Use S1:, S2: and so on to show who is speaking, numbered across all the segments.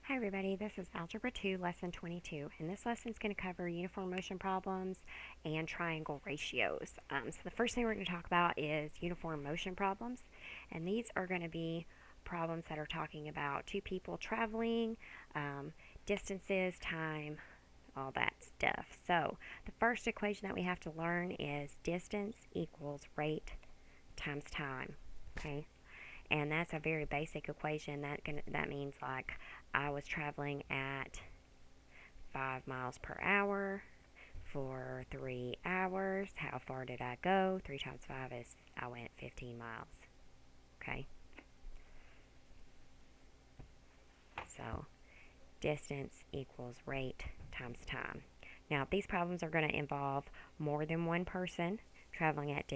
S1: Hi everybody, this is Algebra 2, Lesson 22, and this lesson is going to cover uniform motion problems and triangle ratios. So the first thing we're going to talk about is uniform motion problems, and these are going to be problems that are talking about two people traveling, distances, time, all that stuff. So the first equation that we have to learn is distance equals rate times time, okay? And that's a very basic equation. That means like I was traveling at 5 miles per hour for 3 hours. How far did I go? 3 times 5 is I went 15 miles. Okay? So distance equals rate times time. Now, these problems are going to involve more than one person traveling at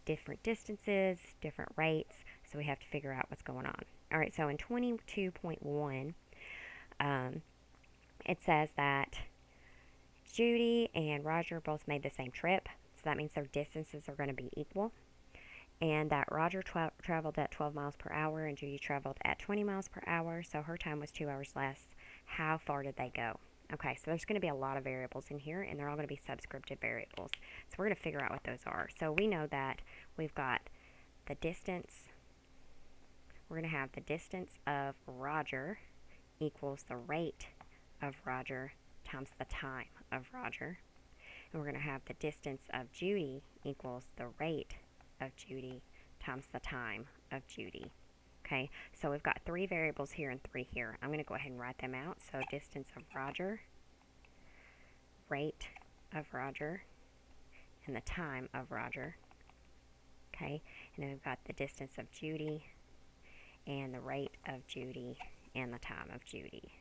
S1: different distances, different rates, so we have to figure out what's going on. All right, so in 22.1, it says that Judy and Roger both made the same trip, so that means their distances are going to be equal, and that Roger traveled at 12 miles per hour and Judy traveled at 20 miles per hour, so her time was 2 hours less. How far did they go? Okay, so there's going to be a lot of variables in here, and they're all going to be subscriptive variables. So we're going to figure out what those are. So we know that we've got the distance. We're going to have the distance of Roger equals the rate of Roger times the time of Roger. And we're going to have the distance of Judy equals the rate of Judy times the time of Judy. Okay, so we've got 3 variables here and 3 here. I'm going to go ahead and write them out. So distance of Roger, rate of Roger, and the time of Roger. Okay, and then we've got the distance of Judy and the rate of Judy and the time of Judy.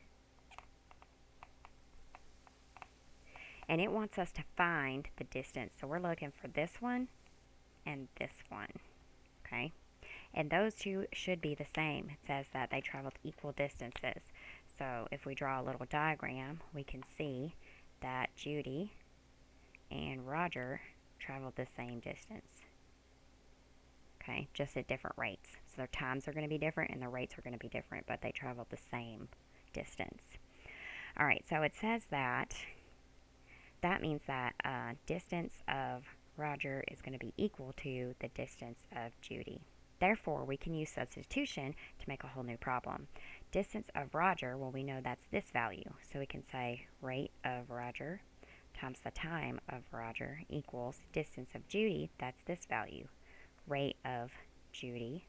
S1: And it wants us to find the distance. So we're looking for this one and this one. Okay? And those two should be the same. It says that they traveled equal distances. So if we draw a little diagram, we can see that Judy and Roger traveled the same distance. Okay, just at different rates. So their times are going to be different and their rates are going to be different, but they traveled the same distance. All right, so it says that means that distance of Roger is going to be equal to the distance of Judy. Therefore, we can use substitution to make a whole new problem. Distance of Roger, well, we know that's this value. So we can say rate of Roger times the time of Roger equals distance of Judy, that's this value. Rate of Judy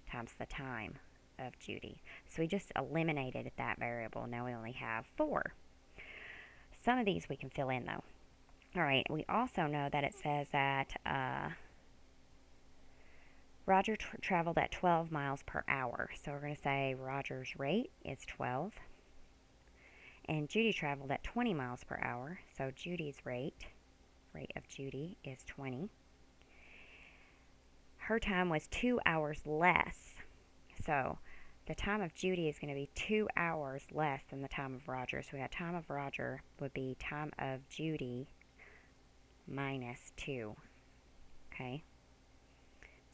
S1: times the time of Judy. So we just eliminated that variable. Now we only have 4. Some of these we can fill in though. All right, we also know that it says that Roger traveled at 12 miles per hour. So we're going to say Roger's rate is 12. And Judy traveled at 20 miles per hour. So Judy's rate of Judy is 20. Her time was 2 hours less. So the time of Judy is going to be 2 hours less than the time of Roger. So we got time of Roger would be time of Judy minus 2. Okay?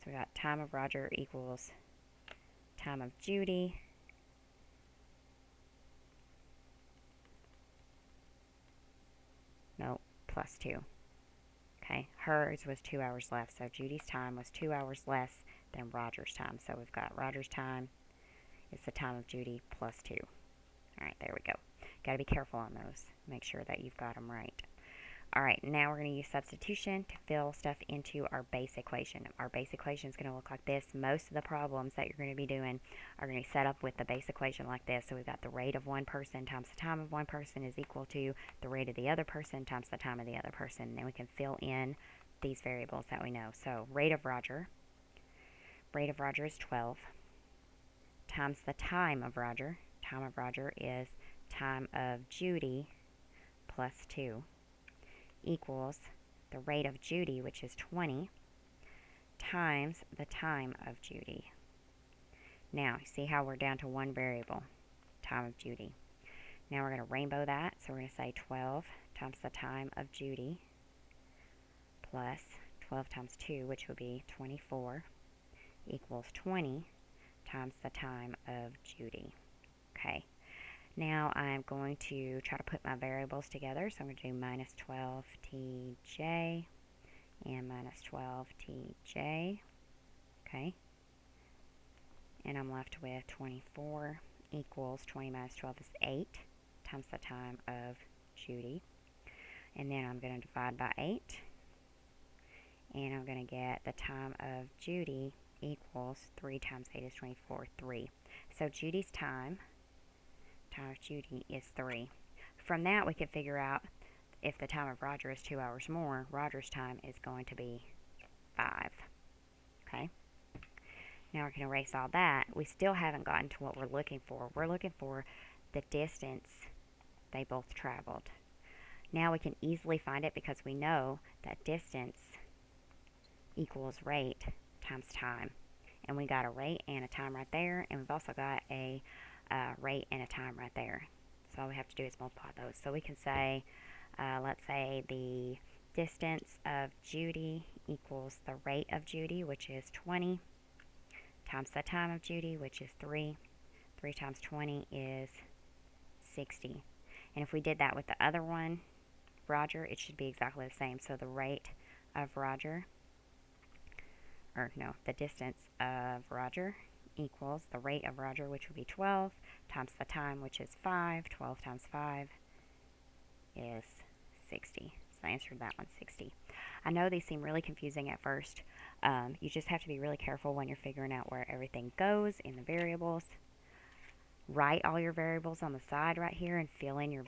S1: So we got time of Roger equals time of Judy plus 2. Okay, hers was 2 hours less, so Judy's time was 2 hours less than Roger's time. So we've got Roger's time is the time of Judy plus 2. All right, there we go. Got to be careful on those. Make sure that you've got them right. All right, now we're going to use substitution to fill stuff into our base equation. Our base equation is going to look like this. Most of the problems that you're going to be doing are going to be set up with the base equation like this. So we've got the rate of one person times the time of one person is equal to the rate of the other person times the time of the other person. And then we can fill in these variables that we know. So rate of Roger is 12 times the time of Roger. Time of Roger is time of Judy plus 2. Equals the rate of Judy, which is 20, times the time of Judy. Now, see how we're down to one variable, time of Judy. Now we're going to rainbow that, so we're going to say 12 times the time of Judy plus 12 times 2, which will be 24, equals 20 times the time of Judy. Okay, Now I'm going to try to put my variables together. So I'm going to do minus 12tj and minus 12tj. Okay. And I'm left with 24 equals 20 minus 12 is 8 times the time of Judy. And then I'm going to divide by 8. And I'm going to get the time of Judy equals 3 times 8 is 24, 3. So Judy's time of Judy is 3. From that, we can figure out if the time of Roger is 2 hours more, Roger's time is going to be 5. Okay? Now we can erase all that. We still haven't gotten to what we're looking for. We're looking for the distance they both traveled. Now we can easily find it because we know that distance equals rate times time. And we got a rate and a time right there, and we've also got a rate and a time right there. So all we have to do is multiply those. So we can say, let's say the distance of Judy equals the rate of Judy, which is 20, times the time of Judy, which is 3. 3 times 20 is 60. And if we did that with the other one, Roger, it should be exactly the same. So the rate of Roger, the distance of Roger equals the rate of Roger, which would be 12, times the time, which is 5. 12 times 5 is 60. So I answered that one, 60. I know these seem really confusing at first. You just have to be really careful when you're figuring out where everything goes in the variables. Write all your variables on the side right here and fill in your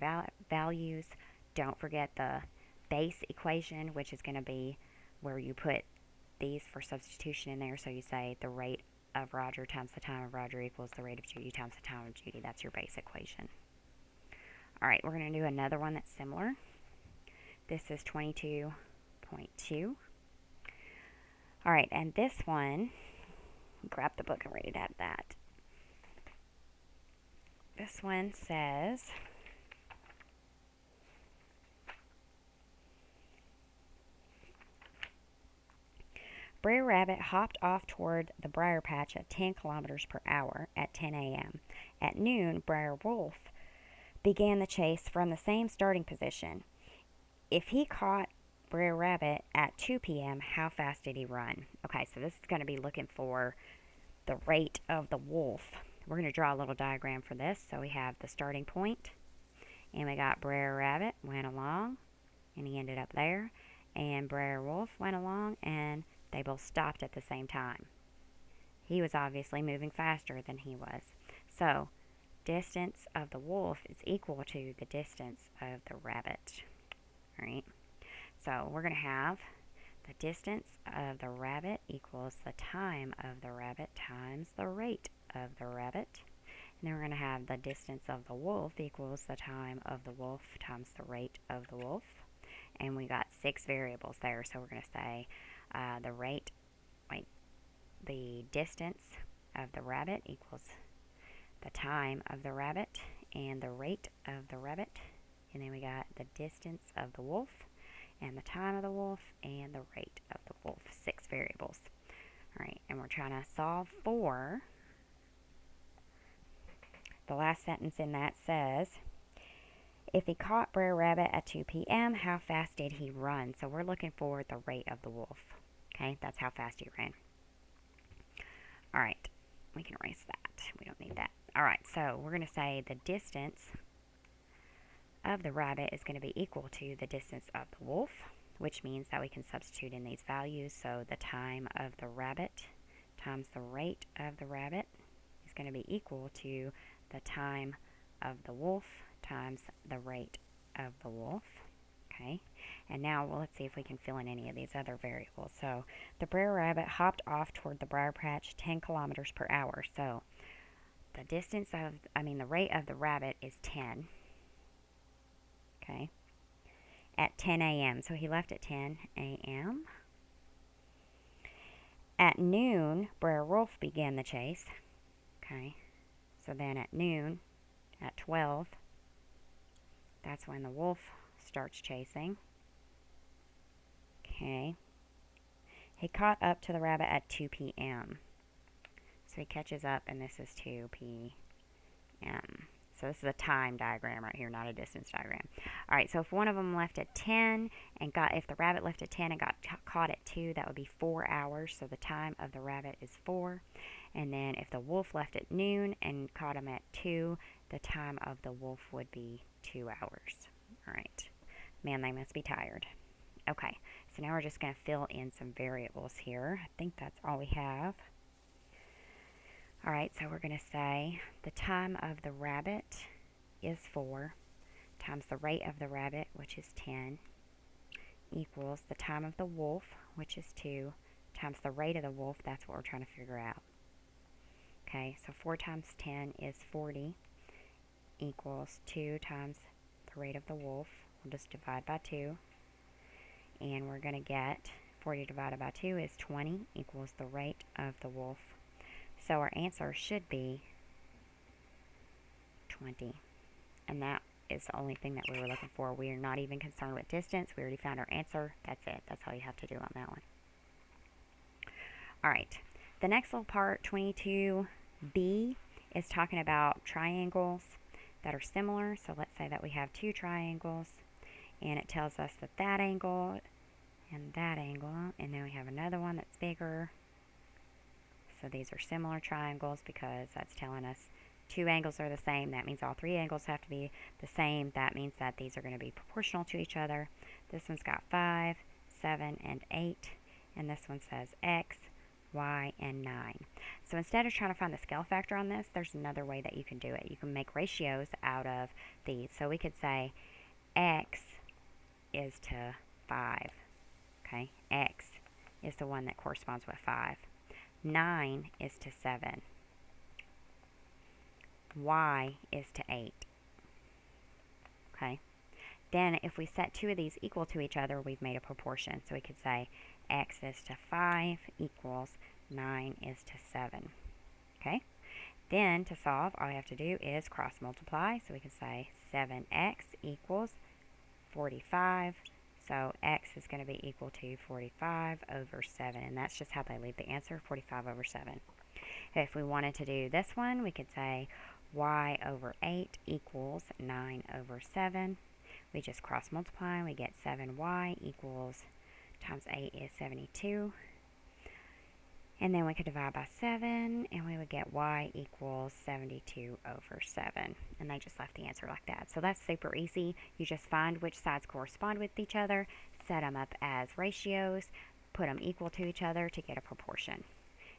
S1: values. Don't forget the base equation, which is going to be where you put these for substitution in there. So you say the rate of Roger times the time of Roger equals the rate of Judy times the time of Judy. That's your base equation. All right, we're going to do another one that's similar. This is 22.2. All right, and this one, grab the book, I'm ready to add that. This one says, Brer Rabbit hopped off toward the briar patch at 10 kilometers per hour at 10 a.m. At noon, Brer Wolf began the chase from the same starting position. If he caught Brer Rabbit at 2 p.m., how fast did he run? Okay, so this is going to be looking for the rate of the wolf. We're going to draw a little diagram for this. So we have the starting point, and we got Brer Rabbit went along, and he ended up there, and Brer Wolf went along, and they both stopped at the same time. He was obviously moving faster than he was. So distance of the wolf is equal to the distance of the rabbit. All right. So we're going to have the distance of the rabbit equals the time of the rabbit times the rate of the rabbit. And then we're going to have the distance of the wolf equals the time of the wolf times the rate of the wolf. And we got 6 variables there. So we're going to say the distance of the rabbit equals the time of the rabbit and the rate of the rabbit. And then we got the distance of the wolf and the time of the wolf and the rate of the wolf. 6 variables. All right, and we're trying to solve for the last sentence in that says, if he caught Brer Rabbit at 2 p.m., how fast did he run? So we're looking for the rate of the wolf. Okay, that's how fast he ran. All right, we can erase that. We don't need that. All right, so we're going to say the distance of the rabbit is going to be equal to the distance of the wolf, which means that we can substitute in these values. So the time of the rabbit times the rate of the rabbit is going to be equal to the time of the wolf times the rate of the wolf. Okay, and now let's see if we can fill in any of these other variables. So the Brer Rabbit hopped off toward the briar patch 10 kilometers per hour. So the the rate of the rabbit is 10. Okay, at 10 a.m. So he left at 10 a.m. At noon, Brer Wolf began the chase. Okay, so then at noon, at 12, that's when the wolf starts chasing. Okay, he caught up to the rabbit at 2 p.m. So he catches up, and this is 2 p.m. So this is a time diagram right here, not a distance diagram. All right, so if one of them left at 10 and if the rabbit left at 10 and got caught at 2, that would be 4 hours. So the time of the rabbit is 4. And then if the wolf left at noon and caught him at 2, the time of the wolf would be 2 hours. All right. Man, they must be tired. Okay, so now we're just going to fill in some variables here. I think that's all we have. All right, so we're going to say the time of the rabbit is 4 times the rate of the rabbit, which is 10, equals the time of the wolf, which is 2, times the rate of the wolf. That's what we're trying to figure out. Okay, so 4 times 10 is 40, equals 2 times the rate of the wolf. We'll just divide by 2, and we're going to get 40 divided by 2 is 20, equals the rate of the wolf. So our answer should be 20. And that is the only thing that we were looking for. We are not even concerned with distance. We already found our answer. That's it. That's all you have to do on that one. All right. The next little part, 22b, is talking about triangles that are similar. So let's say that we have 2 triangles, and it tells us that that angle and that angle, and then we have another one that's bigger. So these are similar triangles because that's telling us 2 angles are the same. That means all 3 angles have to be the same. That means that these are going to be proportional to each other. This one's got 5, 7, and 8. And this one says x, y, and 9. So instead of trying to find the scale factor on this, there's another way that you can do it. You can make ratios out of these. So we could say x is to 5. Okay, x is the one that corresponds with 5. 9 is to 7. Y is to 8. Okay. Then if we set 2 of these equal to each other, we've made a proportion. So we could say x is to 5 equals 9 is to 7. Okay. Then to solve, all we have to do is cross multiply. So we can say 7x equals 45. So x is going to be equal to 45 over 7. And that's just how they leave the answer, 45 over 7. If we wanted to do this one, we could say y over 8 equals 9 over 7. We just cross multiply. We get 7y equals times 8 is 72. And then we could divide by 7, and we would get y equals 72 over 7. And they just left the answer like that. So that's super easy. You just find which sides correspond with each other, set them up as ratios, put them equal to each other to get a proportion,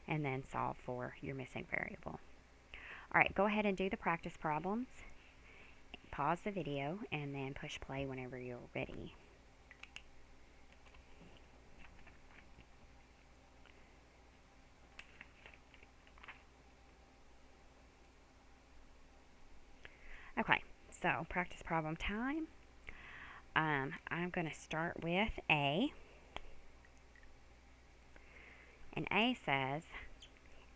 S1: and then solve for your missing variable. All right, go ahead and do the practice problems. Pause the video, and then push play whenever you're ready. Okay, so practice problem time. I'm going to start with A. And A says,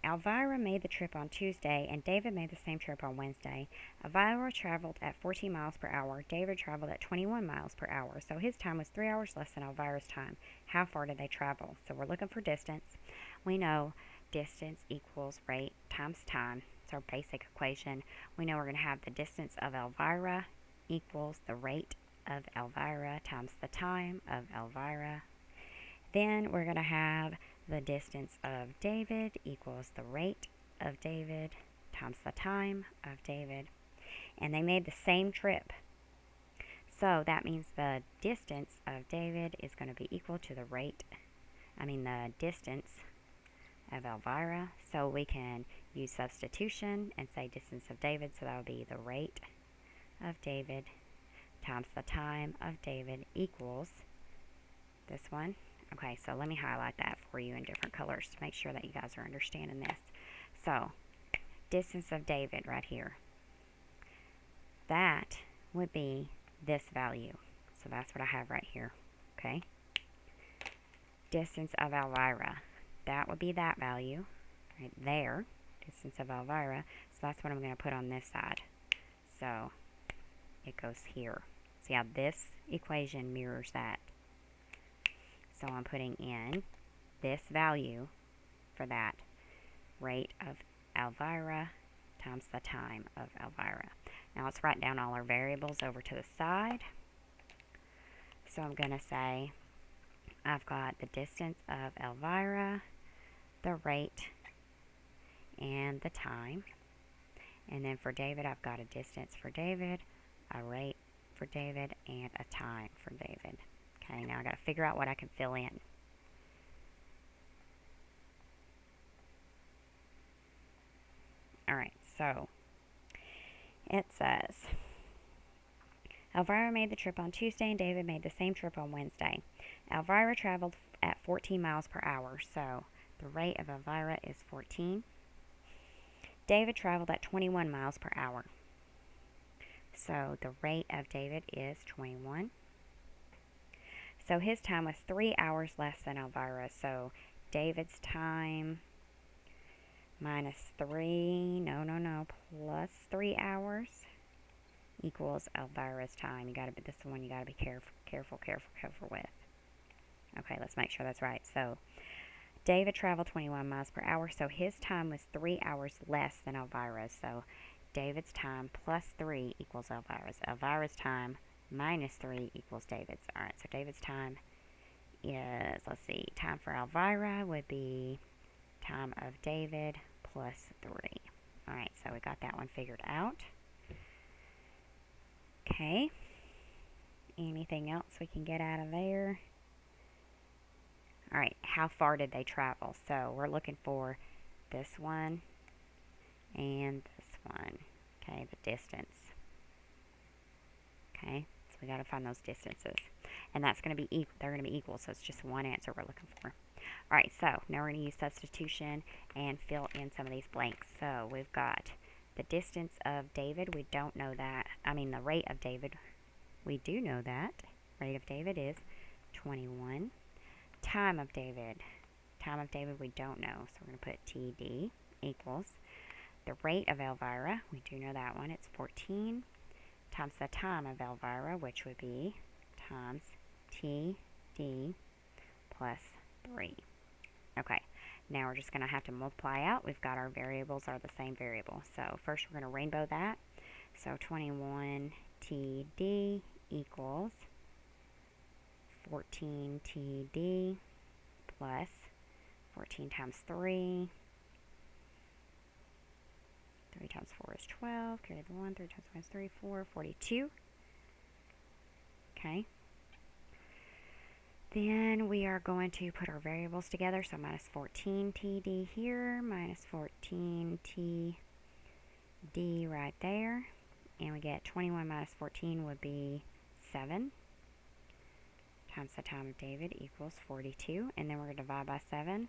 S1: Elvira made the trip on Tuesday and David made the same trip on Wednesday. Elvira traveled at 14 miles per hour. David traveled at 21 miles per hour. So his time was 3 hours less than Elvira's time. How far did they travel? So we're looking for distance. We know distance equals rate times time. It's our basic equation. We know we're going to have the distance of Elvira equals the rate of Elvira times the time of Elvira. Then we're going to have the distance of David equals the rate of David times the time of David. And they made the same trip. So that means the distance of David is going to be equal to the distance of Elvira. So we can use substitution and say distance of David. So that would be the rate of David times the time of David equals this one. Okay, so let me highlight that for you in different colors to make sure that you guys are understanding this. So, distance of David right here. That would be this value. So that's what I have right here. Okay. Distance of Elvira. That would be that value right there. Distance of Elvira. So that's what I'm going to put on this side. So, it goes here. See how this equation mirrors that. So I'm putting in this value for that rate of Elvira times the time of Elvira. Now let's write down all our variables over to the side. So I'm going to say I've got the distance of Elvira, the rate, and the time. And then for David, I've got a distance for David, a rate for David, and a time for David. Okay, now I've got to figure out what I can fill in. Alright, so it says Elvira made the trip on Tuesday and David made the same trip on Wednesday. Elvira traveled at 14 miles per hour, so the rate of Elvira is 14. David traveled at 21 miles per hour, so the rate of David is 21. So his time was 3 hours less than Elvira's, so David's time minus 3, plus 3 hours equals Elvira's time. This one you gotta be careful with. Okay, let's make sure that's right. So David traveled 21 miles per hour, so his time was 3 hours less than Elvira's. So David's time plus 3 equals Elvira's. Elvira's time minus 3 equals David's. Alright, so David's time is, let's see, time for Elvira would be time of David plus 3. Alright, so we got that one figured out. Okay. Anything else we can get out of there? Alright, how far did they travel? So we're looking for this one and this one. Okay, the distance. Okay, so we got to find those distances. And that's going to be equal. They're going to be equal, so it's just one answer we're looking for. Alright, so now we're going to use substitution and fill in some of these blanks. So we've got the distance of David. We don't know that. The rate of David. We do know that. Rate of David is 21. Time of David. Time of David we don't know, so we're going to put TD equals the rate of Elvira. We do know that one. It's 14 times the time of Elvira, which would be times TD plus 3. Okay, now we're just going to have to multiply out. We've got our variables are the same variable. So first we're going to rainbow that. So 21 TD equals 14 TD plus 14 times 3. 3 times 4 is 12. Carry the 1. 3 times 1 is 3. 4. 42. Okay. Then we are going to put our variables together. So minus 14 TD here, minus 14 TD right there. And we get 21 minus 14 would be 7. Times the time of David equals 42. And then we're going to divide by 7.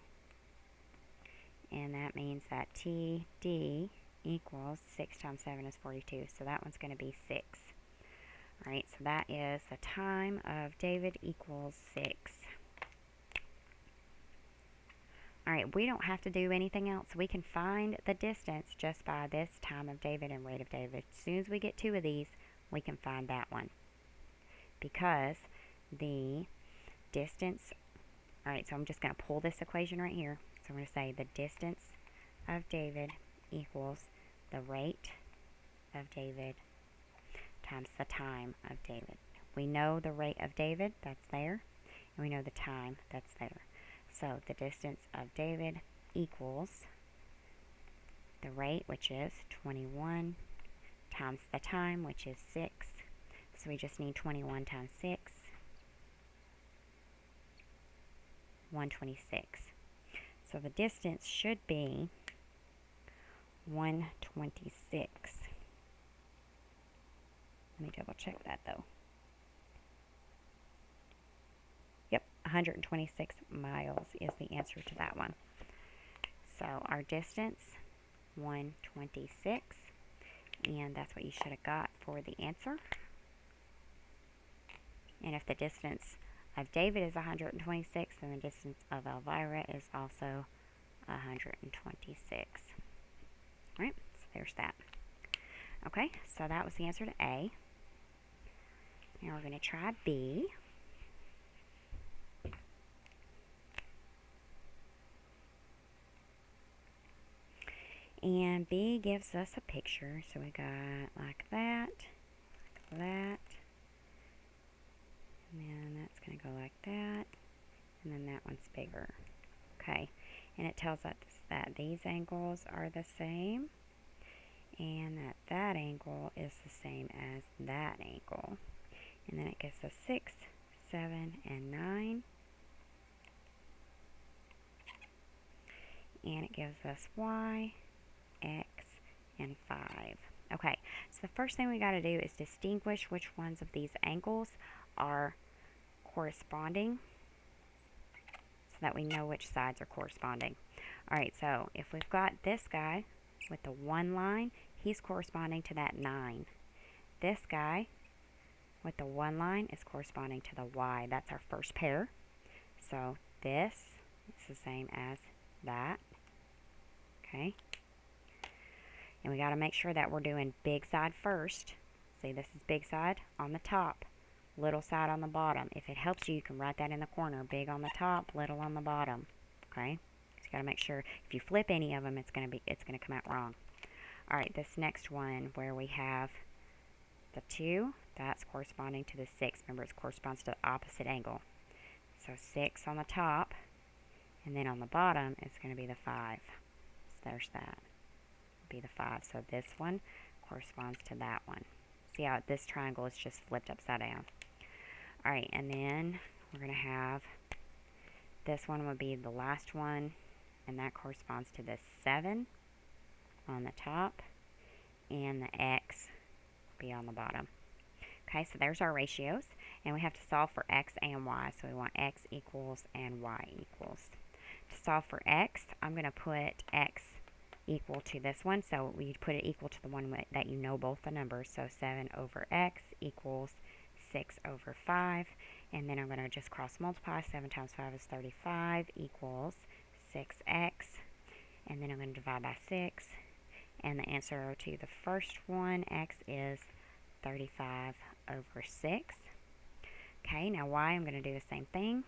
S1: And that means that TD equals 6 times 7 is 42. So that one's going to be 6. Alright, so that is the time of David equals 6. Alright, we don't have to do anything else. We can find the distance just by this time of David and rate of David. As soon as we get 2 of these, we can find that one. Because the distance, alright, so I'm just going to pull this equation right here. So I'm going to say the distance of David equals the rate of David times the time of David. We know the rate of David, that's there, and we know the time, that's there. So the distance of David equals the rate, which is 21, times the time, which is 6. So we just need 21 times 6, 126. So the distance should be 126. Let me double check that though. Yep, 126 miles is the answer to that one. So our distance, 126, and that's what you should have got for the answer. And if the distance of David is 126, then the distance of Elvira is also 126. Alright, so there's that. Okay, so that was the answer to A. Now we're going to try B. And B gives us a picture. So we got like that. over. Okay, and it tells us that these angles are the same and that that angle is the same as that angle. And then it gives us 6, 7, and 9. And it gives us y, x, and 5. Okay, so the first thing we got to do is distinguish which ones of these angles are corresponding so that we know which sides are corresponding. Alright, so if we've got this guy with the 1 line, he's corresponding to that 9. This guy with the 1 line is corresponding to the y. That's our first pair. So this is the same as that. Okay. And we got to make sure that we're doing big side first. See, this is big side on the top, little side on the bottom. If it helps you, you can write that in the corner. Big on the top, little on the bottom. Okay? So you got to make sure if you flip any of them, it's going to come out wrong. All right, this next one where we have the 2, that's corresponding to the 6. Remember, it corresponds to the opposite angle. So 6 on the top, and then on the bottom, it's going to be the 5. So there's that. Be the 5. So this one corresponds to that one. See how this triangle is just flipped upside down. Alright, and then we're going to have this one would be the last one, and that corresponds to the 7 on the top, and the x be on the bottom. Okay, so there's our ratios, and we have to solve for x and y. So we want x equals and y equals. To solve for x, I'm going to put x equal to this one, so we put it equal to the one that you know both the numbers. So 7 over x equals 6 over 5, and then I'm going to just cross multiply. 7 times 5 is 35 equals 6x, and then I'm going to divide by 6, and the answer to the first one, x, is 35 over 6. Okay, now y, I'm going to do the same thing.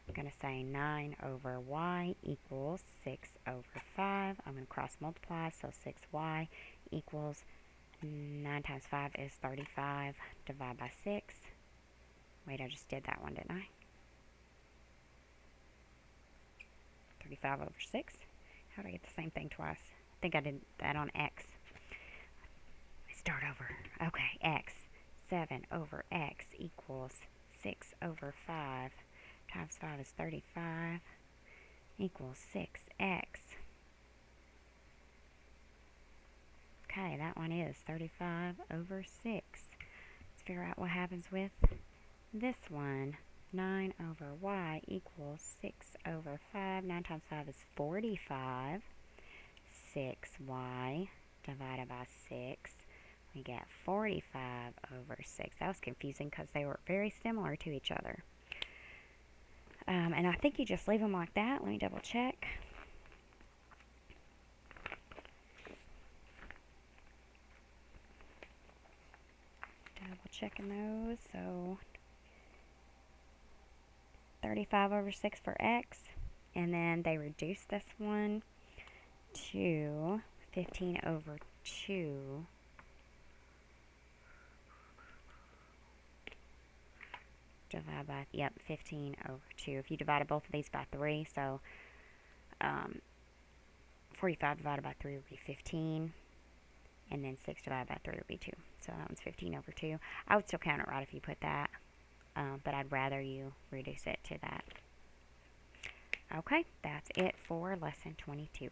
S1: I'm going to say 9 over y equals 6 over 5. I'm going to cross multiply, so 6y equals 9 times 5 is 35. Divide by 6. Wait, I just did that one, didn't I? 35 over 6. How did I get the same thing twice? I think I did that on x. Let's start over. Okay, x. 7 over x equals 6 over 5. Times 5 is 35 equals 6x. Okay, that one is 35 over 6. Let's figure out what happens with this one. 9 over y equals 6 over 5. 9 times 5 is 45. 6y divided by 6. We get 45 over 6. That was confusing because they were very similar to each other. And I think you just leave them like that. Let me double check. Double checking those. So 35 over 6 for x. And then they reduce this one to 15 over 2. Divide by, 15 over 2. If you divided both of these by 3, so 45 divided by 3 would be 15, and then 6 divided by 3 would be 2. So that one's 15 over 2. I would still count it right if you put that, but I'd rather you reduce it to that. Okay, that's it for lesson 22.